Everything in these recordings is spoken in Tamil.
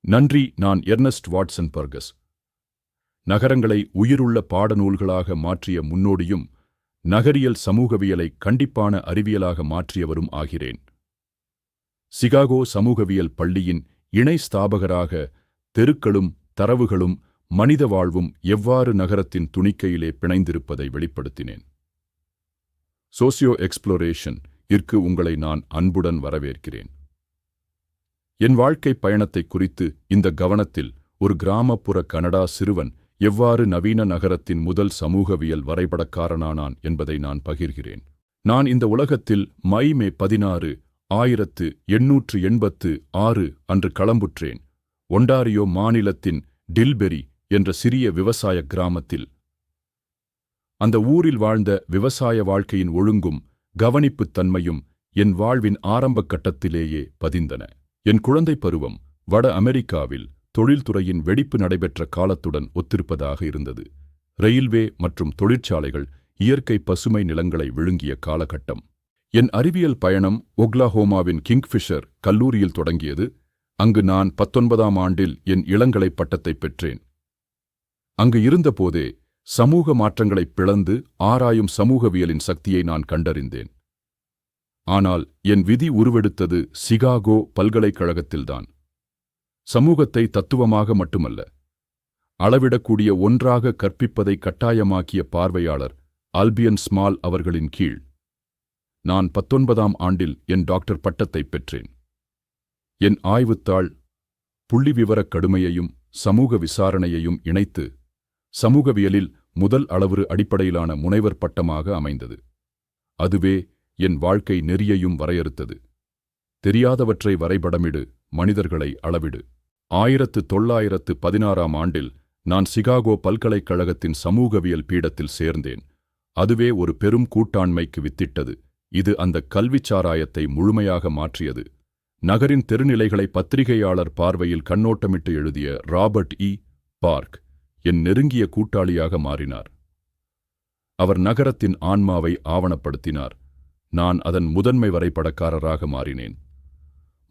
நன்றி. நான் எர்னஸ்ட் வாட்சன் பர்கஸ். நகரங்களை உயிருள்ள பாடநூல்களாக மாற்றிய முன்னோடியும் நகரியல் சமூகவியலை கண்டிப்பான அறிவியலாக மாற்றியவரும் ஆகிறேன். சிகாகோ சமூகவியல் பள்ளியின் இணை ஸ்தாபகராக தெருக்களும் தரவுகளும் மனித வாழ்வும் எவ்வாறு நகரத்தின் துணிக்கையிலே பிணைந்திருப்பதை வெளிப்படுத்தினேன். சோசியோ எக்ஸ்ப்ளோரேஷன் இற்கு உங்களை நான் அன்புடன் வரவேற்கிறேன். என் வாழ்க்கை பயணத்தை குறித்து இந்த கவனத்தில் ஒரு கிராமப்புற கனடா சிறுவன் எவ்வாறு நவீன நகரத்தின் முதல் சமூகவியல் வரைபடக்காரனானான் என்பதை நான் பகிர்கிறேன். நான் இந்த உலகத்தில் மே 16, 1886 அன்று களம்புற்றேன். ஒண்டாரியோ மாநிலத்தின் டில்பெரி என்ற சிறிய விவசாய கிராமத்தில். அந்த ஊரில் வாழ்ந்த விவசாய வாழ்க்கையின் ஒழுங்கும் கவனிப்புத் தன்மையும் என் வாழ்வின் ஆரம்ப கட்டத்திலேயே பதிந்தன. என் குழந்தை பருவம் வட அமெரிக்காவில் தொழில்துறையின் வெடிப்பு நடைபெற்ற காலத்துடன் ஒத்திருப்பதாக இருந்தது. ரயில்வே மற்றும் தொழிற்சாலைகள் இயற்கை பசுமை நிலங்களை விழுங்கிய காலகட்டம். என் அறிவியல் பயணம் ஒக்லஹோமாவின் கிங்ஃபிஷர் கல்லூரியில் தொடங்கியது. அங்கு நான் 19ஆம் ஆண்டில் என் இளங்கலை பட்டத்தை பெற்றேன். அங்கு இருந்தபோதே சமூக மாற்றங்களை பிளந்து ஆராயும் சமூகவியலின் சக்தியை நான் கண்டறிந்தேன். ஆனால் என் விதி உருவெடுத்தது சிகாகோ பல்கலைக்கழகத்தில்தான். சமூகத்தை தத்துவமாக மட்டுமல்ல, அளவிடக்கூடிய ஒன்றாக கற்பிப்பதை கட்டாயமாக்கிய பார்வையாளர் ஆல்பியன் ஸ்மால் அவர்களின் கீழ் நான் 19ஆம் ஆண்டில் என் டாக்டர் பட்டத்தை பெற்றேன். என் ஆய்வுத்தாள் புள்ளிவிவரக் கடுமையையும் சமூக விசாரணையையும் இணைத்து சமூகவியலில் முதல் அளவுரு அடிப்படையிலான முனைவர் பட்டமாக அமைந்தது. அதுவே என் வாழ்க்கை நெறியையும் வரையறுத்தது. தெரியாதவற்றை வரைபடமிடு, மனிதர்களை அளவிடு. 1916ஆம் ஆண்டில் நான் சிகாகோ பல்கலைக்கழகத்தின் சமூகவியல் பீடத்தில் சேர்ந்தேன். அதுவே ஒரு பெரும் கூட்டாண்மைக்கு வித்திட்டது. இது அந்த கல்விச்சாராயத்தை முழுமையாக மாற்றியது. நகரின் தெருநிலைகளை பத்திரிகையாளர் பார்வையில் கண்ணோட்டமிட்டு எழுதிய ராபர்ட் பார்க் என் நெருங்கிய கூட்டாளியாக மாறினார். அவர் நகரத்தின் ஆன்மாவை ஆவணப்படுத்தினார். நான் அதன் முதன்மை வரைபடக்காரராக மாறினேன்.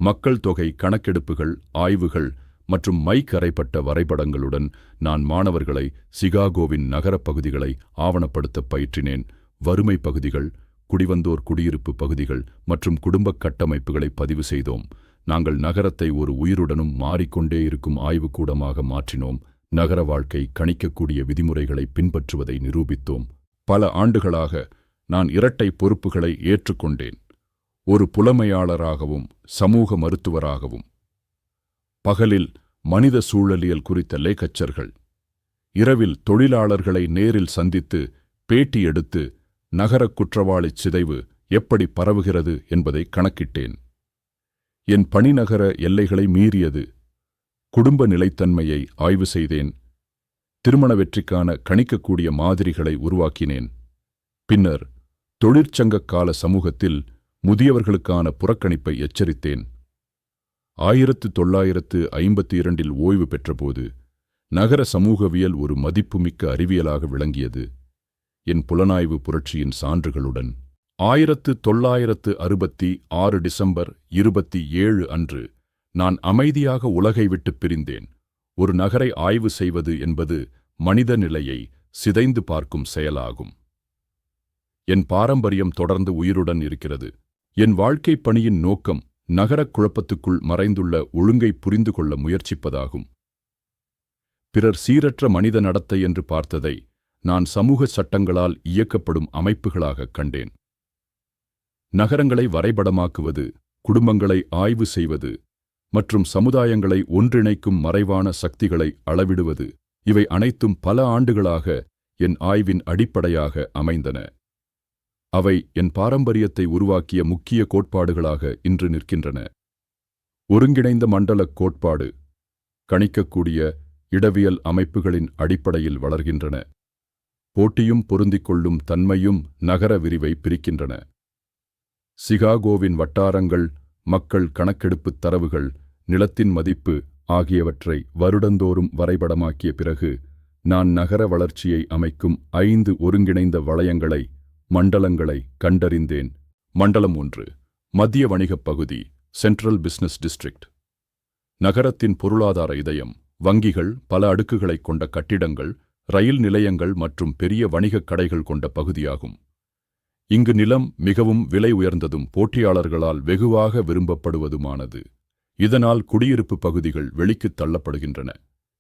மக்கள் தொகை கணக்கெடுப்புகள், ஆய்வுகள் மற்றும் மைக் அறைப்பட்ட வரைபடங்களுடன் நான் மாணவர்களை சிகாகோவின் நகரப் பகுதிகளை ஆவணப்படுத்த பயிற்றினேன். வறுமை பகுதிகள், குடிவந்தோர் குடியிருப்பு பகுதிகள் மற்றும் குடும்பக் கட்டமைப்புகளை பதிவு செய்தோம். நாங்கள் நகரத்தை ஒரு உயிருடனும் மாறிக்கொண்டே இருக்கும் ஆய்வுக்கூடமாக மாற்றினோம். நகர வாழ்க்கை கணிக்கக்கூடிய விதிமுறைகளை பின்பற்றுவதை நிரூபித்தோம். பல ஆண்டுகளாக நான் இரட்டை பொறுப்புகளை ஏற்றுக்கொண்டேன். ஒரு புலமையாளராகவும் சமூக மருத்துவராகவும். பகலில் மனித சூழலியல் குறித்த லேக்கச்சர்கள், இரவில் தொழிலாளர்களை நேரில் சந்தித்து பேட்டி எடுத்து நகரக் குற்றவாளிச் சிதைவு எப்படி பரவுகிறது என்பதை கணக்கிட்டேன். என் பணிநகர எல்லைகளை மீறியது. குடும்ப நிலைத்தன்மையை ஆய்வு செய்தேன். திருமண வெற்றிக்கான கணிக்கக்கூடிய மாதிரிகளை உருவாக்கினேன். பின்னர் தொழிற்சங்கக் கால சமூகத்தில் முதியவர்களுக்கான புறக்கணிப்பை எச்சரித்தேன். 1952இல் ஓய்வு பெற்றபோது நகர சமூகவியல் ஒரு மதிப்புமிக்க அறிவியலாக விளங்கியது. என் புலனாய்வு புரட்சியின் சான்றுகளுடன் 1966 டிசம்பர் 27 அன்று நான் அமைதியாக உலகை விட்டு பிரிந்தேன். ஒரு நகரை ஆய்வு செய்வது என்பது மனித நிலையை சிதைந்து பார்க்கும் செயலாகும். என் பாரம்பரியம் தொடர்ந்து உயிருடன் இருக்கிறது. என் வாழ்க்கைப் பணியின் நோக்கம் நகரக் குழப்பத்துக்குள் மறைந்துள்ள ஒழுங்கை புரிந்து கொள்ள முயற்சிப்பதாகும். பிறர் சீரற்ற மனித நடத்தை என்று பார்த்ததை நான் சமூக சட்டங்களால் இயக்கப்படும் அமைப்புகளாகக் கண்டேன். நகரங்களை வரைபடமாக்குவது, குடும்பங்களை ஆய்வு செய்வது மற்றும் சமுதாயங்களை ஒன்றிணைக்கும் மறைவான சக்திகளை அளவிடுவது, இவை அனைத்தும் பல ஆண்டுகளாக என் ஆய்வின் அடிப்படையாக அமைந்தன. அவை என் பாரம்பரியத்தை உருவாக்கிய முக்கிய கோட்பாடுகளாக இன்று நிற்கின்றன. ஒருங்கிணைந்த மண்டலக் கோட்பாடு கணிக்கக்கூடிய இடவியல் அமைப்புகளின் அடிப்படையில் வளர்கின்றன. போட்டியும் பொருந்திக்கொள்ளும் தன்மையும் நகர விரிவை பிரிக்கின்றன. சிகாகோவின் வட்டாரங்கள், மக்கள் கணக்கெடுப்புத் தரவுகள், நிலத்தின் மதிப்பு ஆகியவற்றை வருடந்தோறும் வரைபடமாக்கிய பிறகு நான் நகர வளர்ச்சியை அமைக்கும் 5 ஒருங்கிணைந்த வளையங்களை, மண்டலங்களை கண்டறிந்தேன். மண்டலம் 1 மத்திய வணிகப் பகுதி, சென்ட்ரல் பிசினஸ் டிஸ்ட்ரிக்ட். நகரத்தின் பொருளாதார இதயம், வங்கிகள், பல அடுக்குகளைக் கொண்ட கட்டிடங்கள், ரயில் நிலையங்கள் மற்றும் பெரிய வணிகக் கடைகள் கொண்ட பகுதியாகும். இங்கு நிலம் மிகவும் விலை உயர்ந்ததும் போட்டியாளர்களால் வெகுவாக விரும்பப்படுவதுமானது. இதனால் குடியிருப்பு பகுதிகள் வெளிக்குத் தள்ளப்படுகின்றன.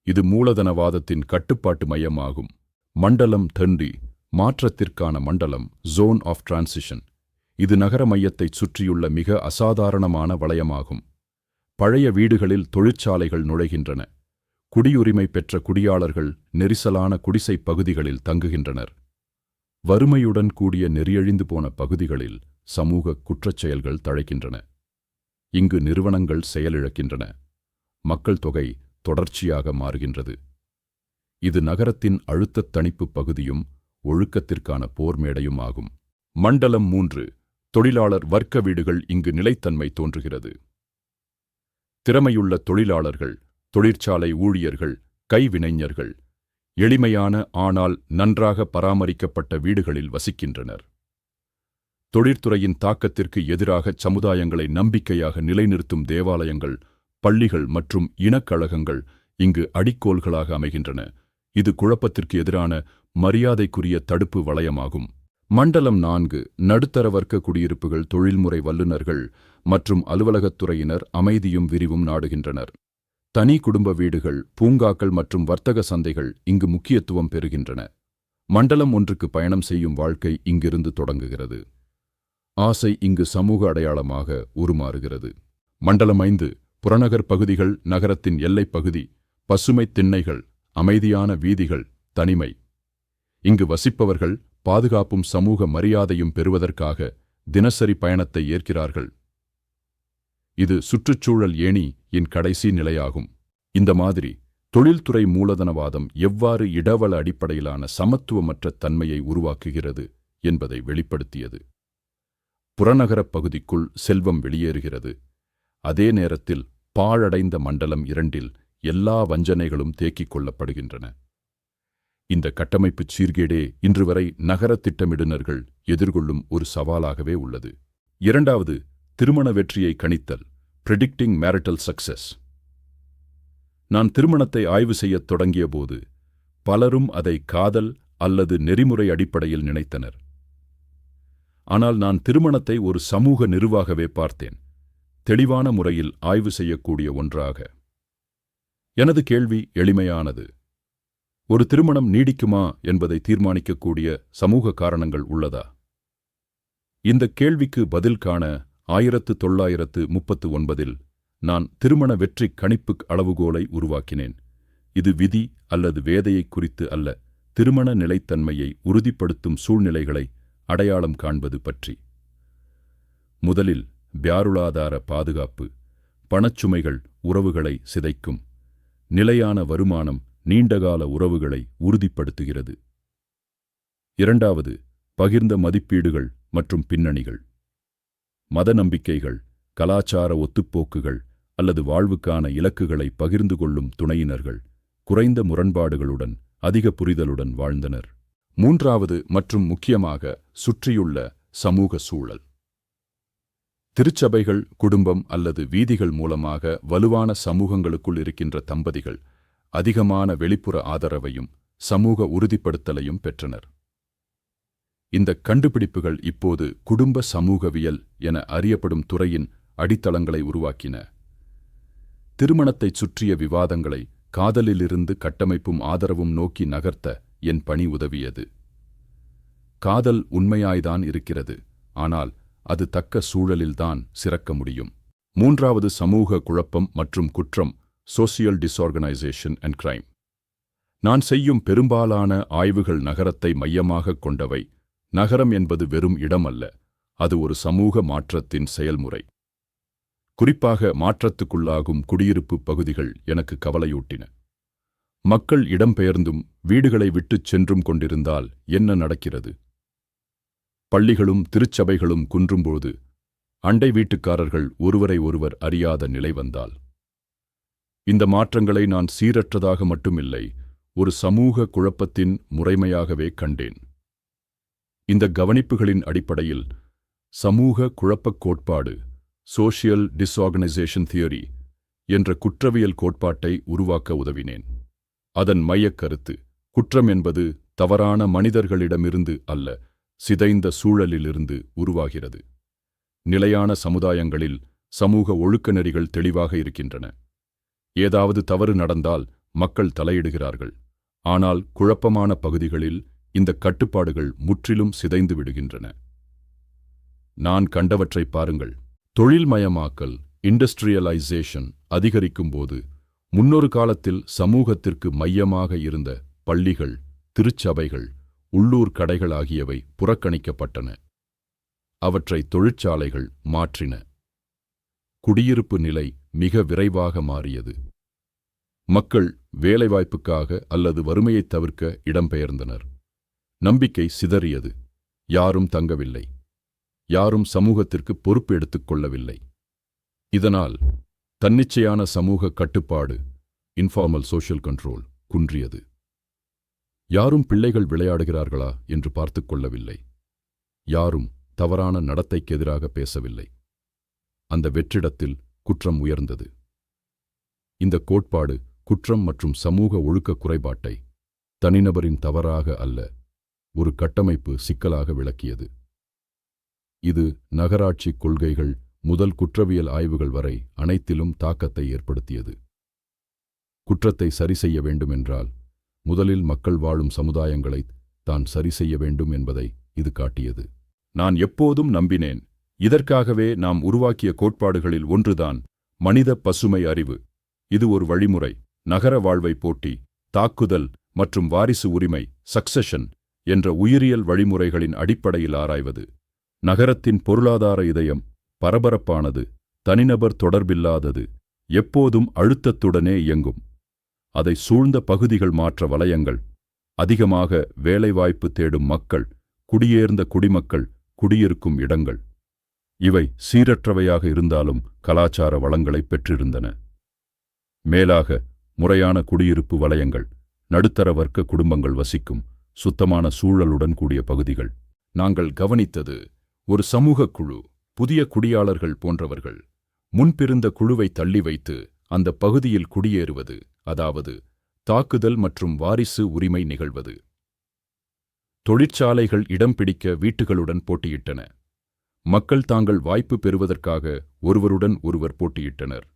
இது மூலதனவாதத்தின் கட்டுப்பாட்டு மையமாகும். மண்டலம் 30 மாற்றத்திற்கான மண்டலம், ஜோன் ஆஃப் டிரான்சிஷன். இது நகர மையத்தைச் சுற்றியுள்ள மிக அசாதாரணமான வளையமாகும். பழைய வீடுகளில் தொழிற்சாலைகள் நுழைகின்றன. குடியுரிமை பெற்ற குடியாளர்கள் நெரிசலான குடிசைப் பகுதிகளில் தங்குகின்றனர். வறுமையுடன் கூடிய நெறியழிந்து போன பகுதிகளில் சமூக குற்றச்செயல்கள் தழைக்கின்றன. இங்கு நிறுவனங்கள் செயலிழக்கின்றன. மக்கள் தொகை தொடர்ச்சியாக மாறுகின்றது. இது நகரத்தின் அழுத்தத் தணிப்பு பகுதியும் ஒழுக்கத்திற்கான போர் மேடையும் ஆகும். மண்டலம் 3 தொழிலாளர் வர்க்க வீடுகள். இங்கு நிலைத்தன்மை தோன்றுகிறது. திறமையுள்ள தொழிலாளர்கள், தொழிற்சாலை ஊழியர்கள், கைவினைஞர்கள் எளிமையான ஆனால் நன்றாக பராமரிக்கப்பட்ட வீடுகளில் வசிக்கின்றனர். தொழிற்துறையின் தாக்கத்திற்கு எதிராக சமுதாயங்களை நம்பிக்கையாக நிலைநிறுத்தும் தேவாலயங்கள், பள்ளிகள் மற்றும் இனக்கழகங்கள் இங்கு அடிக்கோல்களாக அமைகின்றன. இது குழப்பத்திற்கு எதிரான மரியாதைக்குரிய தடுப்பு வளையமாகும். மண்டலம் 4 நடுத்தர வர்க்க குடியிருப்புகள். தொழில்முறை வல்லுநர்கள் மற்றும் அலுவலகத்துறையினர் அமைதியும் விரிவும் நாடுகின்றனர். தனி குடும்ப வீடுகள், பூங்காக்கள் மற்றும் வர்த்தக சந்தைகள் இங்கு முக்கியத்துவம் பெறுகின்றன. மண்டலம் 1க்கு பயணம் செய்யும் வாழ்க்கை இங்கிருந்து தொடங்குகிறது. ஆசை இங்கு சமூக அடையாளமாக உருமாறுகிறது. மண்டலம் 5 புறநகர் பகுதிகள். நகரத்தின் எல்லைப் பகுதி. பசுமைத் திண்ணைகள், அமைதியான வீதிகள், தனிமை. இங்கு வசிப்பவர்கள் பாதுகாப்பும் சமூக மரியாதையும் பெறுவதற்காக தினசரி பயணத்தை ஏற்கிறார்கள். இது சுற்றுச்சூழல் ஏணியின் கடைசி நிலையாகும். இந்த மாதிரி தொழில்துறை மூலதனவாதம் எவ்வாறு இடவள அடிப்படையிலான சமத்துவமற்ற தன்மையை உருவாக்குகிறது என்பதை வெளிப்படுத்தியது. புறநகரப் பகுதிக்குள் செல்வம் வெளியேறுகிறது. அதே நேரத்தில் பாழடைந்த மண்டலம் 2இல் எல்லா வஞ்சனைகளும் தேக்கிக் கொள்ளப்படுகின்றன. இந்த கட்டமைப்புச் சீர்கேடே இன்று வரை நகர திட்டமிடுநர்கள் எதிர்கொள்ளும் ஒரு சவாலாகவே உள்ளது. 2வது திருமண வெற்றியை கணித்தல், பிரெடிக்டிங் மேரிட்டல் சக்சஸ். நான் திருமணத்தை ஆய்வு செய்யத் தொடங்கியபோது பலரும் அதை காதல் அல்லது நெறிமுறை அடிப்படையில் நினைத்தனர். ஆனால் நான் திருமணத்தை ஒரு சமூக நிறுவாகவே பார்த்தேன், தெளிவான முறையில் ஆய்வு செய்யக்கூடிய ஒன்றாக. எனது கேள்வி எளிமையானது. ஒரு திருமணம் நீடிக்குமா என்பதை தீர்மானிக்கக்கூடிய சமூக காரணங்கள் உள்ளதா? இந்த கேள்விக்கு பதில் காண 1939இல் நான் திருமண வெற்றி கணிப்பு அளவுகோலை உருவாக்கினேன். இது விதி அல்லது வேதையை குறித்து அல்ல, திருமண நிலைத்தன்மையை உறுதிப்படுத்தும் சூழ்நிலைகளை அடையாளம் காண்பது பற்றி. முதலில் பொருளாதார பாதுகாப்பு. பணச்சுமைகள் உறவுகளை சிதைக்கும். நிலையான வருமானம் நீண்டகால உறவுகளை உறுதிப்படுத்துகிறது. 2வது பகிர்ந்த மதிப்பீடுகள் மற்றும் பின்னணிகள். மத நம்பிக்கைகள், கலாச்சார ஒத்துப்போக்குகள் அல்லது வாழ்வுக்கான இலக்குகளை பகிர்ந்து கொள்ளும் துணையினர்கள் குறைந்த முரண்பாடுகளுடன் அதிக புரிதலுடன் வாழ்ந்தனர். 3வது மற்றும் முக்கியமாக சுற்றியுள்ள சமூக சூழல். திருச்சபைகள், குடும்பம் அல்லது வீதிகள் மூலமாக வலுவான சமூகங்களுக்குள் இருக்கின்ற தம்பதிகள் அதிகமான வெளிப்புற ஆதரவையும் சமூக உறுதிப்படுத்தலையும் பெற்றனர். இந்த கண்டுபிடிப்புகள் இப்போது குடும்ப சமூகவியல் என அறியப்படும் துறையின் அடித்தளங்களை உருவாக்கின. திருமணத்தைச் சுற்றிய விவாதங்களை காதலிலிருந்து கட்டமைப்பும் ஆதரவும் நோக்கி நகர்த்த என் பணி உதவியது. காதல் உண்மையாய்தான் இருக்கிறது, ஆனால் அது தக்க சூழலில்தான் சிறக்க முடியும். 3வது சமூக குழப்பம் மற்றும் குற்றம், சோசியல் டிஸ்ஆர்கனைசேஷன் அண்ட் கிரைம். நான் செய்யும் பெரும்பாலான ஆய்வுகள் நகரத்தை மையமாகக் கொண்டவை. நகரம் என்பது வெறும் இடம் அல்ல, அது ஒரு சமூக மாற்றத்தின் செயல்முறை. குறிப்பாக மாற்றத்துக்குள்ளாகும் குடியிருப்பு பகுதிகள் எனக்கு கவலையூட்டின. மக்கள் இடம்பெயர்ந்தும் வீடுகளை விட்டுச் சென்றும் கொண்டிருந்தால் என்ன நடக்கிறது? பள்ளிகளும் திருச்சபைகளும் குன்றும்போது அண்டை வீட்டுக்காரர்கள் ஒருவரை ஒருவர் அறியாத நிலை வந்தால். இந்த மாற்றங்களை நான் சீரற்றதாக மட்டுமில்லை, ஒரு சமூக குழப்பத்தின் முறைமையாகவே கண்டேன். இந்த கவனிப்புகளின் அடிப்படையில் சமூக குழப்பக் கோட்பாடு, சோஷியல் டிஸ்ஆர்கனைசேஷன் தியரி என்ற குற்றவியல் கோட்பாட்டை உருவாக்க உதவினேன். அதன் மையக் கருத்து, குற்றம் என்பது தவறான மனிதர்களிடமிருந்து அல்ல, சிதைந்த சூழலிலிருந்து உருவாகிறது. நிலையான சமுதாயங்களில் சமூக ஒழுக்க நெறிகள் தெளிவாக இருக்கின்றன. ஏதாவது தவறு நடந்தால் மக்கள் தலையிடுகிறார்கள். ஆனால் குழப்பமான பகுதிகளில் இந்த கட்டுப்பாடுகள் முற்றிலும் சிதைந்து விடுகின்றன. நான் கண்டவற்றை பாருங்கள். தொழில்மயமாக்கல், இண்டஸ்ட்ரியலைசேஷன் அதிகரிக்கும்போது முன்னொரு காலத்தில் சமூகத்திற்கு மையமாக இருந்த பள்ளிகள், திருச்சபைகள், உள்ளூர் கடைகள் ஆகியவை புறக்கணிக்கப்பட்டன. அவற்றை தொழிற்சாலைகள் மாற்றின. குடியிருப்பு நிலை மிக விரைவாக மாறியது. மக்கள் வேலைவாய்ப்புக்காக அல்லது வறுமையைத் தவிர்க்க இடம்பெயர்ந்தனர். நம்பிக்கை சிதறியது. யாரும் தங்கவில்லை. யாரும் சமூகத்திற்கு பொறுப்பு எடுத்துக் கொள்ளவில்லை. இதனால் தன்னிச்சையான சமூக கட்டுப்பாடு, இன்ஃபார்மல் சோஷியல் கண்ட்ரோல் குன்றியது. யாரும் பிள்ளைகள் விளையாடுகிறார்களா என்று பார்த்துக் கொள்ளவில்லை. யாரும் தவறான நடத்தைக்கு எதிராக பேசவில்லை. அந்த வெற்றிடத்தில் குற்றம் உயர்ந்தது. இந்த கோட்பாடு குற்றம் மற்றும் சமூக ஒழுக்க குறைபாட்டை தனிநபரின் தவறாக அல்ல, ஒரு கட்டமைப்பு சிக்கலாக விளக்கியது. இது நகராட்சி கொள்கைகள் முதல் குற்றவியல் ஆய்வுகள் வரை அனைத்திலும் தாக்கத்தை ஏற்படுத்தியது. குற்றத்தை சரி செய்ய வேண்டுமென்றால் முதலில் மக்கள் வாழும் சமுதாயங்களை தான் சரி செய்ய வேண்டும் என்பதை இது காட்டியது. நான் எப்போதும் நம்பினேன். இதற்காகவே நாம் உருவாக்கிய கோட்பாடுகளில் ஒன்றுதான் மனித பசுமை அறிவு. இது ஒரு வழிமுறை. நகர வாழ்வை போட்டி, தாக்குதல் மற்றும் வாரிசு உரிமை, சக்செஷன் என்ற உயிரியல் வழிமுறைகளின் அடிப்படையில் ஆராய்வது. நகரத்தின் பொருளாதார இதயம் பரபரப்பானது, தனிநபர் தொடர்பில்லாதது, எப்போதும் அழுத்தத்துடனே இயங்கும். அதை சூழ்ந்த பகுதிகள் மாற்ற வலயங்கள், அதிகமாக வேலைவாய்ப்பு தேடும் மக்கள், குடியேர்ந்த குடிமக்கள் குடியிருக்கும் இடங்கள். இவை சீரற்றவையாக இருந்தாலும் கலாச்சார வளங்களை பெற்றிருந்தன. மேலாக முறையான குடியிருப்பு வலயங்கள், நடுத்தர வர்க்க குடும்பங்கள் வசிக்கும் சுத்தமான சூழலுடன் கூடிய பகுதிகள். நாங்கள் கவனித்தது ஒரு சமூக குழு, புதிய குடியாளர்கள் போன்றவர்கள் முன்பிருந்த குழுவை தள்ளி வைத்து அந்த பகுதியில் குடியேறுவது, அதாவது தாக்குதல் மற்றும் வாரிசு உரிமை நிகழ்வது. தொழிற்சாலைகள் இடம் பிடிக்க வீட்டுகளுடன் போட்டியிட்டன. மக்கள் தாங்கள் வாய்ப்பு பெறுவதற்காக ஒருவருடன் ஒருவர் போட்டியிட்டனர்.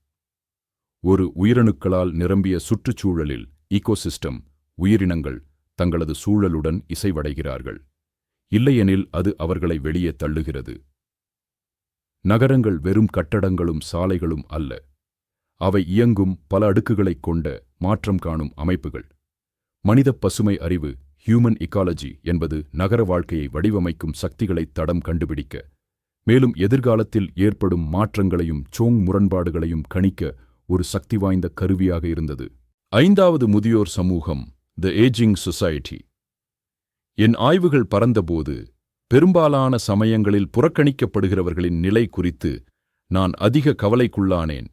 ஒரு உயிரணுக்களால் நிரம்பிய சுற்றுச்சூழலில், ஈகோசிஸ்டம், உயிரினங்கள் தங்களது சூழலுடன் இசைவடைகிறார்கள். இல்லையெனில் அது அவர்களை வெளியே தள்ளுகிறது. நகரங்கள் வெறும் கட்டடங்களும் சாலைகளும் அல்ல. அவை இயங்கும் பல அடுக்குகளைக் கொண்ட மாற்றம் காணும் அமைப்புகள். மனித பசுமை அறிவு, ஹியூமன் இக்காலஜி என்பது நகர வாழ்க்கையை வடிவமைக்கும் சக்திகளை தடம் கண்டுபிடிக்க, மேலும் எதிர்காலத்தில் ஏற்படும் மாற்றங்களையும் முரண்பாடுகளையும் கணிக்க ஒரு சக்தி வாய்ந்த கருவியாக இருந்தது. 5வது முதியோர் சமூகம், தி ஏஜிங் சொசைட்டி. என் ஆய்வுகள் பறந்தபோது பெரும்பாலான சமயங்களில் புறக்கணிக்கப்படுகிறவர்களின் நிலை குறித்து நான் அதிக கவலைக்குள்ளானேன்,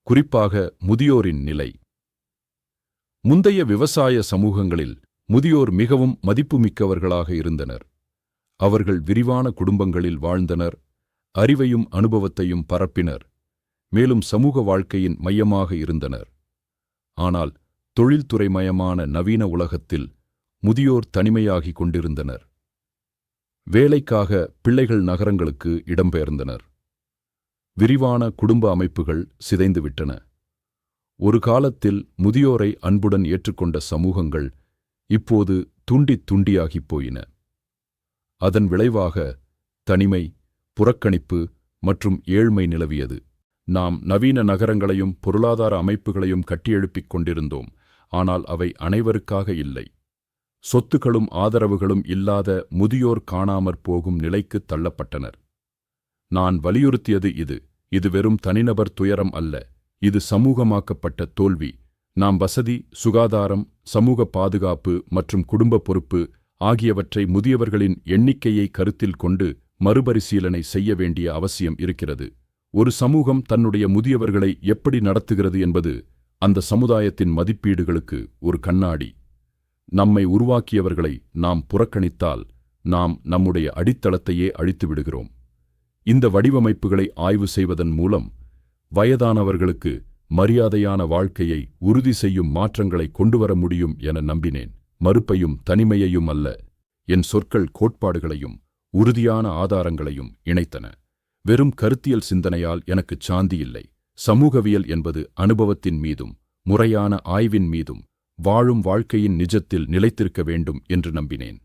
குறிப்பாக முதியோரின் நிலை. முந்தைய விவசாய சமூகங்களில் முதியோர் மிகவும் மதிப்புமிக்கவர்களாக இருந்தனர். அவர்கள் விரிவான குடும்பங்களில் வாழ்ந்தனர், அறிவையும் அனுபவத்தையும் பரப்பினர், மேலும் சமூக வாழ்க்கையின் மையமாக இருந்தனர். ஆனால் தொழில்துறைமயமான நவீன உலகத்தில் முதியோர் தனிமையாகிக் கொண்டிருந்தனர். வேலைக்காக பிள்ளைகள் நகரங்களுக்கு இடம்பெயர்ந்தனர். விரிவான குடும்ப அமைப்புகள் சிதைந்துவிட்டன. ஒரு காலத்தில் முதியோரை அன்புடன் ஏற்றுக்கொண்ட சமூகங்கள் இப்போது துண்டித் துண்டியாகிப் போயின. அதன் விளைவாக தனிமை, புறக்கணிப்பு மற்றும் ஏழ்மை நிலவியது. நாம் நவீன நகரங்களையும் பொருளாதார அமைப்புகளையும் கட்டியெழுப்பிக் கொண்டிருந்தோம், ஆனால் அவை அனைவருக்காக இல்லை. சொத்துக்களும் ஆதரவுகளும் இல்லாத முதியோர் காணாமற் போகும் நிலைக்குத் தள்ளப்பட்டனர். நான் வலியுறுத்தியது இது வெறும் தனிநபர் துயரம் அல்ல, இது சமூகமாக்கப்பட்ட தோல்வி. நாம் வசதி, சுகாதாரம், சமூக பாதுகாப்பு மற்றும் குடும்ப பொறுப்பு ஆகியவற்றை முதியவர்களின் எண்ணிக்கையை கருத்தில் கொண்டு மறுபரிசீலனை செய்ய வேண்டிய அவசியம் இருக்கிறது. ஒரு சமூகம் தன்னுடைய முதியவர்களை எப்படி நடத்துகிறது என்பது அந்த சமுதாயத்தின் மதிப்பீடுகளுக்கு ஒரு கண்ணாடி. நம்மை உருவாக்கியவர்களை நாம் புறக்கணித்தால் நாம் நம்முடைய அடித்தளத்தையே அழித்து விடுகிறோம். இந்த வடிவமைப்புகளை ஆய்வு செய்வதன் மூலம் வயதானவர்களுக்கு மரியாதையான வாழ்க்கையை உறுதி செய்யும் மாற்றங்களை கொண்டுவர முடியும் என நம்பினேன். மறுப்பையும் தனிமையையும் அல்ல, என் சொற்கள் கோட்பாடுகளையும் உறுதியான ஆதாரங்களையும் இணைத்தன. வெறும் கருத்தியல் சிந்தனையால் எனக்குச் சாந்தி இல்லை. சமூகவியல் என்பது அனுபவத்தின் மீதும் முறையான ஆய்வின் மீதும் வாழும் வாழ்க்கையின் நிஜத்தில் நிலைத்திருக்க வேண்டும் என்று நம்பினேன்.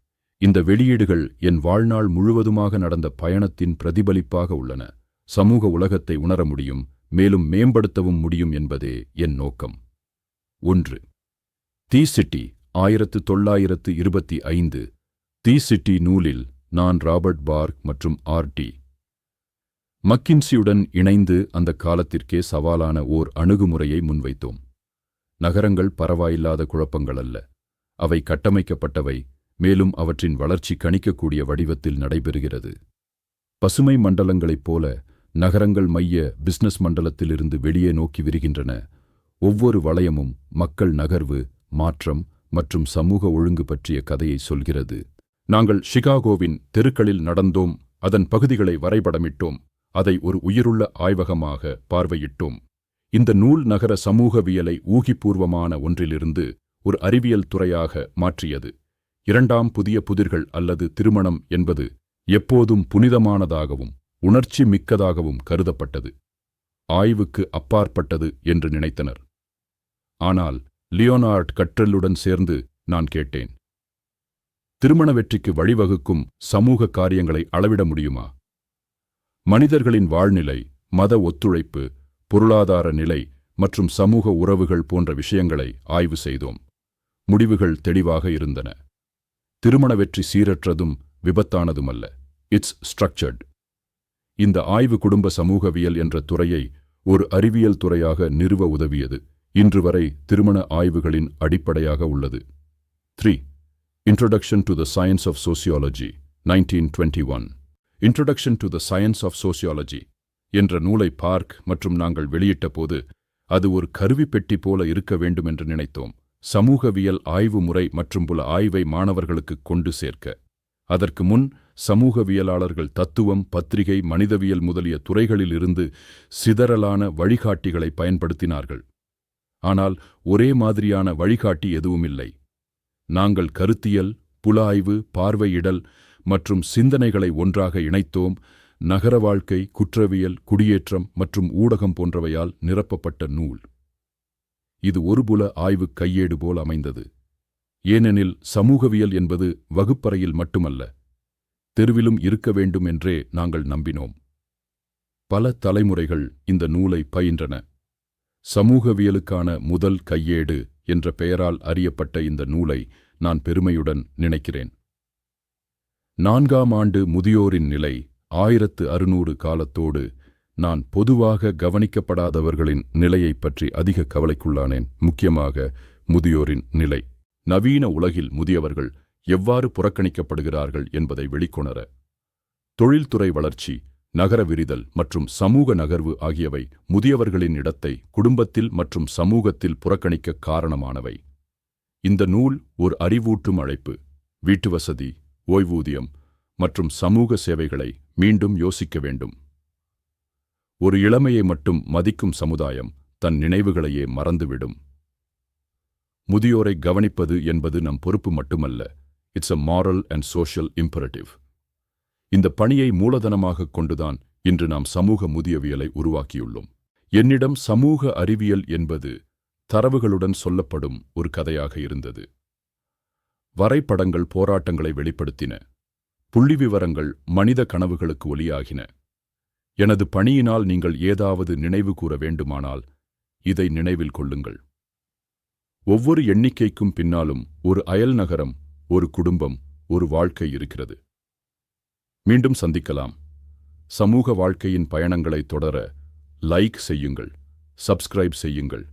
இந்த வெளியீடுகள் என் வாழ்நாள் முழுவதுமாக நடந்த பயணத்தின் பிரதிபலிப்பாக உள்ளன. சமூக உலகத்தை உணர முடியும், மேலும் மேம்படுத்தவும் முடியும் என்பதே என் நோக்கம். 1. தி சிட்டி 1925. தி சிட்டி நூலில் நான் ராபர்ட் பார்க் மற்றும் ஆர்.டி. மக்கின்சியுடன் இணைந்து அந்த காலத்திற்கே சவாலான ஓர் அணுகுமுறையை முன்வைத்தோம். நகரங்கள் பரவாயில்லாத குழப்பங்கள் அல்ல, அவை கட்டமைக்கப்பட்டவை, மேலும் அவற்றின் வளர்ச்சி கணிக்கக்கூடிய வடிவத்தில் நடைபெறுகிறது. பசுமை மண்டலங்களைப் போல நகரங்கள் மைய பிசினஸ் மண்டலத்திலிருந்து வெளியே நோக்கி விரிகின்றன. ஒவ்வொரு வளையமும் மக்கள் நகர்வு, மாற்றம் மற்றும் சமூக ஒழுங்கு பற்றிய கதையை சொல்கிறது. நாங்கள் சிகாகோவின் தெருக்களில் நடந்தோம், அதன் பகுதிகளை வரைபடமிட்டோம், அதை ஒரு உயிருள்ள ஆய்வகமாக பார்வையிட்டோம். இந்த நூல் நகர சமூகவியலை ஊகிப்பூர்வமான ஒன்றிலிருந்து ஒரு அறிவியல் துறையாக மாற்றியது. 2ஆம் புதிய புதிர்கள் அல்லது திருமணம் என்பது எப்போதும் புனிதமானதாகவும் உணர்ச்சி மிக்கதாகவும் கருதப்பட்டது. ஆய்வுக்கு அப்பாற்பட்டது என்று நினைத்தனர். ஆனால் லியோனார்ட் கற்றலுடன் சேர்ந்து நான் கேட்டேன், திருமண வெற்றிக்கு வழிவகுக்கும் சமூக காரியங்களை அளவிட முடியுமா? மனிதர்களின் வாழ்நிலை, மத ஒத்துழைப்பு, பொருளாதார நிலை மற்றும் சமூக உறவுகள் போன்ற விஷயங்களை ஆய்வு செய்தோம். முடிவுகள் தெளிவாக இருந்தன. திருமண வெற்றி சீரற்றதும் விபத்தானதுமல்ல, இட்ஸ் ஸ்ட்ரக்சர்ட். இந்த ஆய்வு குடும்ப சமூகவியல் என்ற துறையை ஒரு அறிவியல் துறையாக நிறுவ உதவியது. இன்று வரை திருமண ஆய்வுகளின் அடிப்படையாக உள்ளது. 3. Introduction to the Science of Sociology 1921. Introduction to the Science of Sociology என்ற நூலை பார்க் மற்றும் நாங்கள் வெளியிட்ட போது அது ஒரு கருவிப்பெட்டி போல இருக்க வேண்டும் என்று நினைத்தோம். சமூகவியல் ஆய்வு முறை மற்றும் புல ஆய்வை மாணவர்களுக்கு கொண்டு சேர்க்க. அதற்கு முன் சமூகவியலாளர்கள் தத்துவம், பத்திரிகை, மனிதவியல் முதலிய துறைகளில் இருந்து சிதறலான வழிகாட்டிகளை பயன்படுத்தினார்கள். ஆனால் ஒரே மாதிரியான வழிகாட்டி எதுவுமில்லை. நாங்கள் கருத்தியல், புல ஆய்வு, பார்வையிடல் மற்றும் சிந்தனைகளை ஒன்றாக இணைத்தோம். நகர வாழ்க்கை, குற்றவியல், குடியேற்றம் மற்றும் ஊடகம் போன்றவையால் நிரப்பப்பட்ட நூல். இது ஒரு புல ஆய்வு கையேடு போல் அமைந்தது. ஏனெனில் சமூகவியல் என்பது வகுப்பறையில் மட்டுமல்ல, தெருவிலும் இருக்க வேண்டும் என்றே நாங்கள் நம்பினோம். பல தலைமுறைகள் இந்த நூலை பயின்றன. சமூகவியலுக்கான முதல் கையேடு என்ற பெயரால் அறியப்பட்ட இந்த நூலை நான் பெருமையுடன் நினைக்கிறேன். 4ஆம் ஆண்டு முதியோரின் நிலை 1600 காலத்தோடு நான் பொதுவாக கவனிக்கப்படாதவர்களின் நிலையைப் பற்றி அதிக கவலைக்குள்ளானேன். முக்கியமாக முதியோரின் நிலை. நவீன உலகில் முதியவர்கள் எவ்வாறு புறக்கணிக்கப்படுகிறார்கள் என்பதை வெளிக்கொணர தொழில்துறை வளர்ச்சி, நகர விரிதல் மற்றும் சமூக நகர்வு ஆகியவை முதியவர்களின் இடத்தை குடும்பத்தில் மற்றும் சமூகத்தில் புறக்கணிக்க காரணமானவை. இந்த நூல் ஒரு அறிவூட்டும் அழைப்பு. வீட்டுவசதி, ஓய்வூதியம் மற்றும் சமூக சேவைகளை மீண்டும் யோசிக்க வேண்டும். ஒரு இளமையை மட்டும் மதிக்கும் சமுதாயம் தன் நினைவுகளையே மறந்துவிடும். முதியோரை கவனிப்பது என்பது நம் பொறுப்பு மட்டுமல்ல, it's a moral and social imperative. இந்த பணியை மூலதனமாக கொண்டுதான் இன்று நாம் சமூக முதியவியலை உருவாக்கியுள்ளோம். என்னிடம் சமூக அறிவியல் என்பது தரவுகளுடன் சொல்லப்படும் ஒரு கதையாக இருந்தது. வரைபடங்கள் போராட்டங்களை வெளிப்படுத்தின. புள்ளிவிவரங்கள் மனித கனவுகளுக்கு ஒலியாகின. எனது பணியினால் நீங்கள் ஏதாவது நினைவு கூற வேண்டுமானால் இதை நினைவில் கொள்ளுங்கள். ஒவ்வொரு எண்ணிக்கைக்கும் பின்னாலும் ஒரு அயல் நகரம், ஒரு குடும்பம், ஒரு வாழ்க்கை இருக்கிறது. மீண்டும் சந்திக்கலாம். சமூக வாழ்க்கையின் பயணங்களை தொடர லைக் செய்யுங்கள், சப்ஸ்கிரைப் செய்யுங்கள்,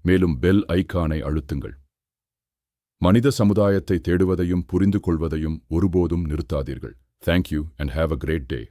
மேலும் பெல் ஐகானை அழுத்துங்கள். மனித சமுதாயத்தை தேடுவதையும் புரிந்து கொள்வதையும் ஒருபோதும் நிறுத்தாதீர்கள். Thank you and have a great day.